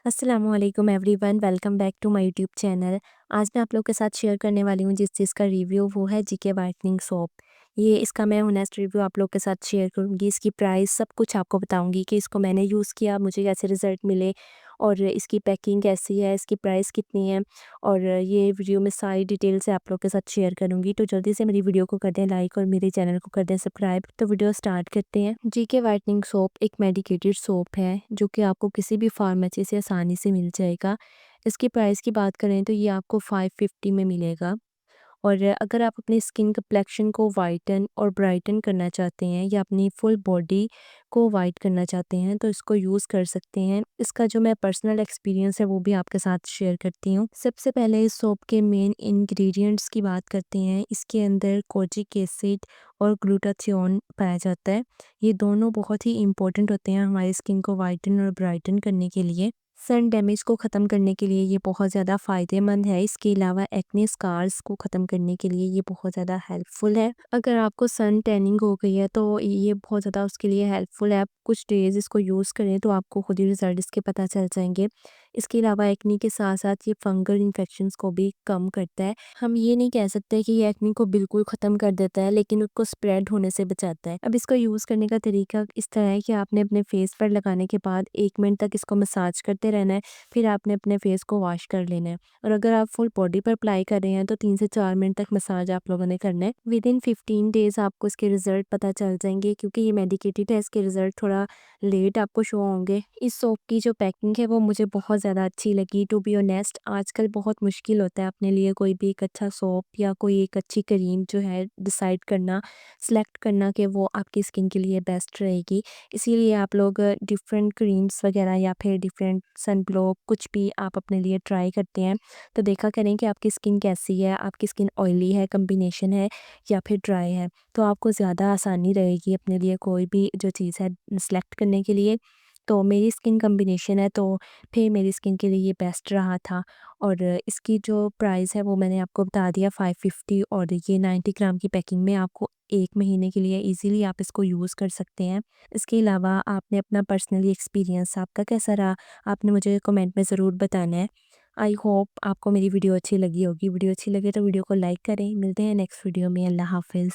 अस्सलामुअलैकुम everyone, welcome back to my YouTube channel. आज मैं आप लोग के साथ शेयर करने वाली हूँ जिस चीज़ का रिव्यू, वो है जीके वाइटनिंग सोप। ये इसका मैं ऑनेस्ट रिव्यू आप लोग के साथ शेयर करूँगी। इसकी प्राइस सब कुछ आपको बताऊँगी कि इसको मैंने यूज़ किया, मुझे कैसे रिज़ल्ट मिले और इसकी पैकिंग कैसी है, इसकी प्राइस कितनी है, और ये वीडियो में सारी डिटेल से आप लोग के साथ शेयर करूँगी। तो जल्दी से मेरी वीडियो को कर दें लाइक और मेरे चैनल को कर दें सब्सक्राइब। तो वीडियो स्टार्ट करते हैं। जीके वाइटनिंग सोप एक मेडिकेटेड सोप है जो कि आपको किसी भी फार्मेसी से आसानी से मिल जाएगा। इसकी प्राइस की बात करें तो ये आपको 550 में मिलेगा। और अगर आप अपनी स्किन कम्प्लेक्शन को वाइटन और ब्राइटन करना चाहते हैं या अपनी फुल बॉडी को वाइट करना चाहते हैं तो इसको यूज़ कर सकते हैं। इसका जो मैं पर्सनल एक्सपीरियंस है वो भी आपके साथ शेयर करती हूँ। सबसे पहले इस सोप के मेन इंग्रेडिएंट्स की बात करते हैं। इसके अंदर कोजिक एसिड और ग्लूटाथियोन पाया जाता है। ये दोनों बहुत ही इंपॉर्टेंट होते हैं हमारी स्किन को वाइटन और ब्राइटन करने के लिए। सन डैमेज को ख़त्म करने के लिए ये बहुत ज़्यादा फ़ायदेमंद है। इसके अलावा एक्ने स्कार्स को ख़त्म करने के लिए ये बहुत ज़्यादा हेल्पफुल है। अगर आपको सन टैनिंग हो गई है तो ये बहुत ज़्यादा उसके लिए हेल्पफुल है। आप कुछ डेज़ इसको यूज़ करें तो आपको खुद ही रिज़ल्ट इसके पता चल जाएँगे। इसके अलावा एक्ने के साथ-साथ ये फंगल इन्फेक्शंस को भी कम करता है। हम ये नहीं कह सकते कि ये एक्ने को बिल्कुल ख़त्म कर देता है, लेकिन उसको स्प्रेड होने से बचाता है। अब इसको यूज़ करने का तरीका इस तरह है कि आपने अपने फेस पर लगाने के बाद 1 मिनट तक इसको मसाज करते रहना है, फिर आपने अपने फेस को वॉश कर लेना है। और अगर आप फुल बॉडी पर अप्लाई कर रहे हैं तो 3 से 4 मिनट तक मसाज आप लोगों ने करना है। विदिन 15 डेज़ आपको इसके रिज़ल्ट पता चल जाएँगे, क्योंकि ये मेडिकेटेड है, इसके रिज़ल्ट थोड़ा लेट आपको शो होंगे। इस सोप की जो पैकिंग है वो मुझे बहुत ज़्यादा अच्छी लगी। टू बी ऑनेस्ट, आजकल बहुत मुश्किल होता है अपने लिए कोई भी एक अच्छा सोप या कोई एक अच्छी क्रीम जो है डिसाइड करना, सेलेक्ट करना कि वो आपकी स्किन के लिए बेस्ट रहेगी। इसीलिए आप लोग डिफरेंट क्रीम्स वगैरह या फिर डिफरेंट सन ब्लॉक कुछ भी आप अपने लिए ट्राई करते हैं तो देखा करें कि आपकी स्किन कैसी है, आपकी स्किन ऑयली है, कॉम्बिनेशन है या फिर ड्राई है। तो आपको ज़्यादा आसानी रहेगी अपने लिए कोई भी जो चीज़ है सेलेक्ट करने के लिए। तो मेरी स्किन कॉम्बिनेशन है तो फिर मेरी स्किन के लिए ये बेस्ट रहा था। और इसकी जो प्राइस है वो मैंने आपको बता दिया 550, और ये 90 ग्राम की पैकिंग में आपको 1 महीने के लिए ईज़िली आप इसको यूज़ कर सकते हैं। इसके अलावा आपने अपना पर्सनली एक्सपीरियंस आपका कैसा रहा, आपने मुझे कमेंट में ज़रूर बताना है। आई होप आपको मेरी वीडियो अच्छी लगी होगी। वीडियो अच्छी लगे तो वीडियो को लाइक करें। मिलते हैं नेक्स्ट वीडियो में। अल्लाह हाफ़िज़।